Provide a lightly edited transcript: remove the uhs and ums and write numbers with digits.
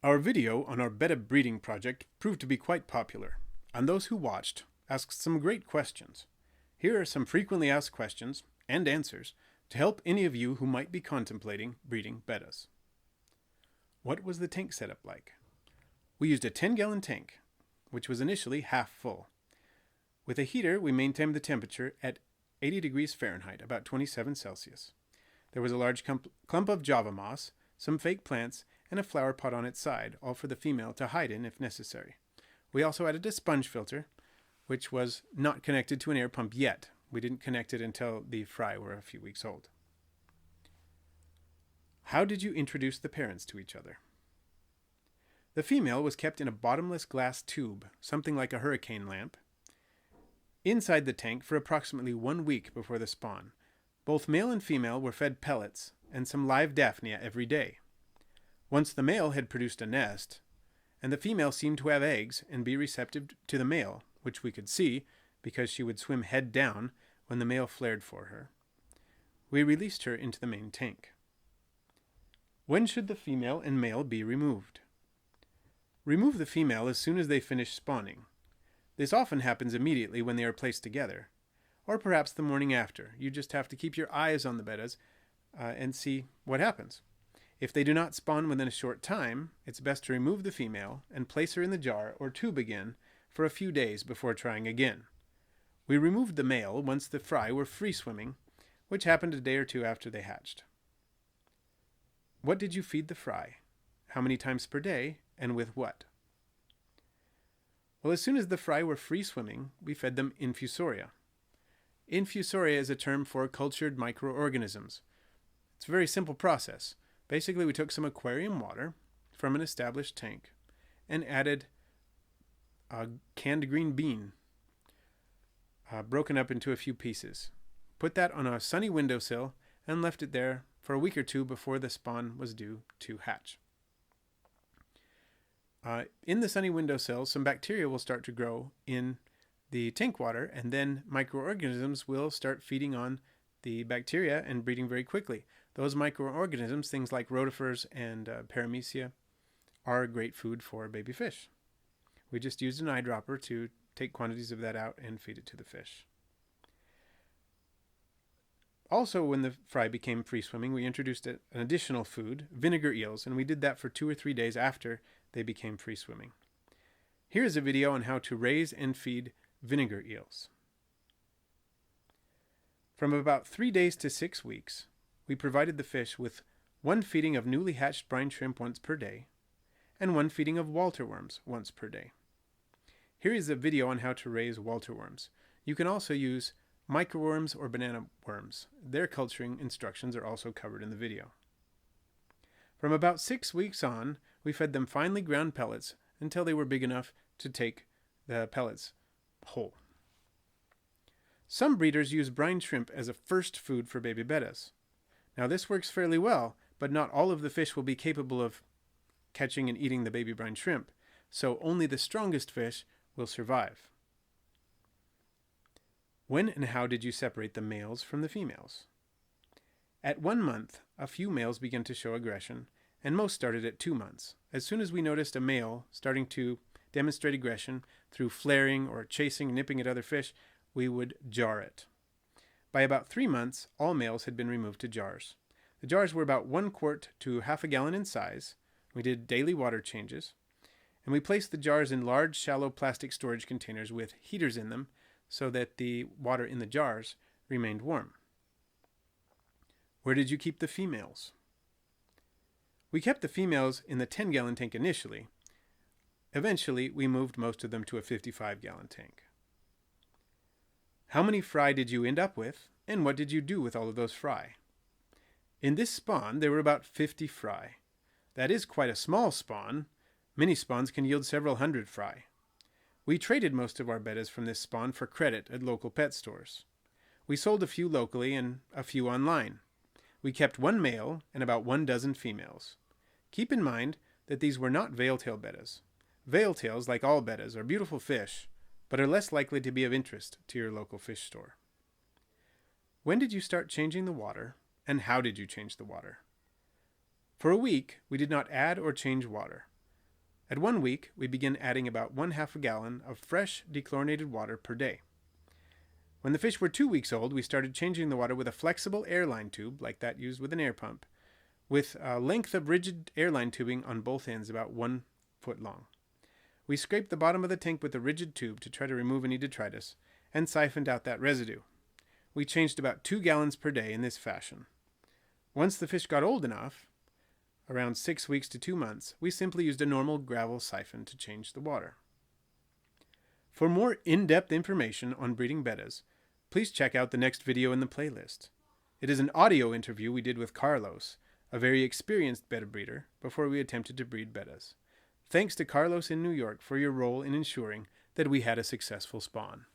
Our video on our Betta breeding project proved to be quite popular, and those who watched asked some great questions. Here are some frequently asked questions and answers to help any of you who might be contemplating breeding Bettas. What was the tank setup like? We used a 10-gallon tank, which was initially half full. With a heater, we maintained the temperature at 80 degrees Fahrenheit, about 27 Celsius. There was a large clump of Java moss, some fake plants, and a flower pot on its side, all for the female to hide in if necessary. We also added a sponge filter, which was not connected to an air pump yet. We didn't connect it until the fry were a few weeks old. How did you introduce the parents to each other? The female was kept in a bottomless glass tube, something like a hurricane lamp, inside the tank for approximately 1 week before the spawn. Both male and female were fed pellets and some live daphnia every day. Once the male had produced a nest, and the female seemed to have eggs and be receptive to the male, which we could see because she would swim head down when the male flared for her, we released her into the main tank. When should the female and male be removed? Remove the female as soon as they finish spawning. This often happens immediately when they are placed together, or perhaps the morning after. You just have to keep your eyes on the bettas and see what happens. If they do not spawn within a short time, it's best to remove the female and place her in the jar or tube again for a few days before trying again. We removed the male once the fry were free swimming, which happened a day or two after they hatched. What did you feed the fry? How many times per day, and with what? Well, as soon as the fry were free swimming, we fed them infusoria. Infusoria is a term for cultured microorganisms. It's a very simple process. Basically, we took some aquarium water from an established tank and added a canned green bean, broken up into a few pieces. Put that on a sunny windowsill and left it there for a week or two before the spawn was due to hatch. In the sunny windowsill, some bacteria will start to grow in the tank water, and then microorganisms will start feeding on the bacteria and breeding very quickly. Those microorganisms, things like rotifers and paramecia, are great food for baby fish. We just used an eyedropper to take quantities of that out and feed it to the fish. Also, when the fry became free swimming, we introduced an additional food, vinegar eels, and we did that for 2 or 3 days after they became free swimming. Here is a video on how to raise and feed vinegar eels. From about 3 days to 6 weeks, we provided the fish with 1 feeding of newly hatched brine shrimp once per day, and 1 feeding of Walter worms once per day. Here is a video on how to raise Walter worms. You can also use microworms or banana worms. Their culturing instructions are also covered in the video. From about 6 weeks on, we fed them finely ground pellets until they were big enough to take the pellets whole. Some breeders use brine shrimp as a first food for baby bettas. Now this works fairly well, but not all of the fish will be capable of catching and eating the baby brine shrimp, so only the strongest fish will survive. When and how did you separate the males from the females? At 1 month, a few males began to show aggression, and most started at 2 months. As soon as we noticed a male starting to demonstrate aggression through flaring or chasing and nipping at other fish, we would jar it. By about 3 months, all males had been removed to jars. The jars were about 1 quart to half a gallon in size. We did daily water changes, and we placed the jars in large, shallow plastic storage containers with heaters in them so that the water in the jars remained warm. Where did you keep the females? We kept the females in the 10-gallon tank initially. Eventually, we moved most of them to a 55-gallon tank. How many fry did you end up with, and what did you do with all of those fry? In this spawn, there were about 50 fry. That is quite a small spawn. Many spawns can yield several hundred fry. We traded most of our bettas from this spawn for credit at local pet stores. We sold a few locally and a few online. We kept 1 male and about 1 dozen females. Keep in mind that these were not veiltail bettas. Veiltails, like all bettas, are beautiful fish, but are less likely to be of interest to your local fish store. When did you start changing the water, and how did you change the water? For a week, we did not add or change water. At 1 week, we begin adding about 1/2 gallon of fresh dechlorinated water per day. When the fish were 2 weeks old, we started changing the water with a flexible airline tube, like that used with an air pump, with a length of rigid airline tubing on both ends about 1 foot long. We scraped the bottom of the tank with a rigid tube to try to remove any detritus, and siphoned out that residue. We changed about 2 gallons per day in this fashion. Once the fish got old enough, around 6 weeks to 2 months, we simply used a normal gravel siphon to change the water. For more in-depth information on breeding bettas, please check out the next video in the playlist. It is an audio interview we did with Carlos, a very experienced betta breeder, before we attempted to breed bettas. Thanks to Carlos in New York for your role in ensuring that we had a successful spawn.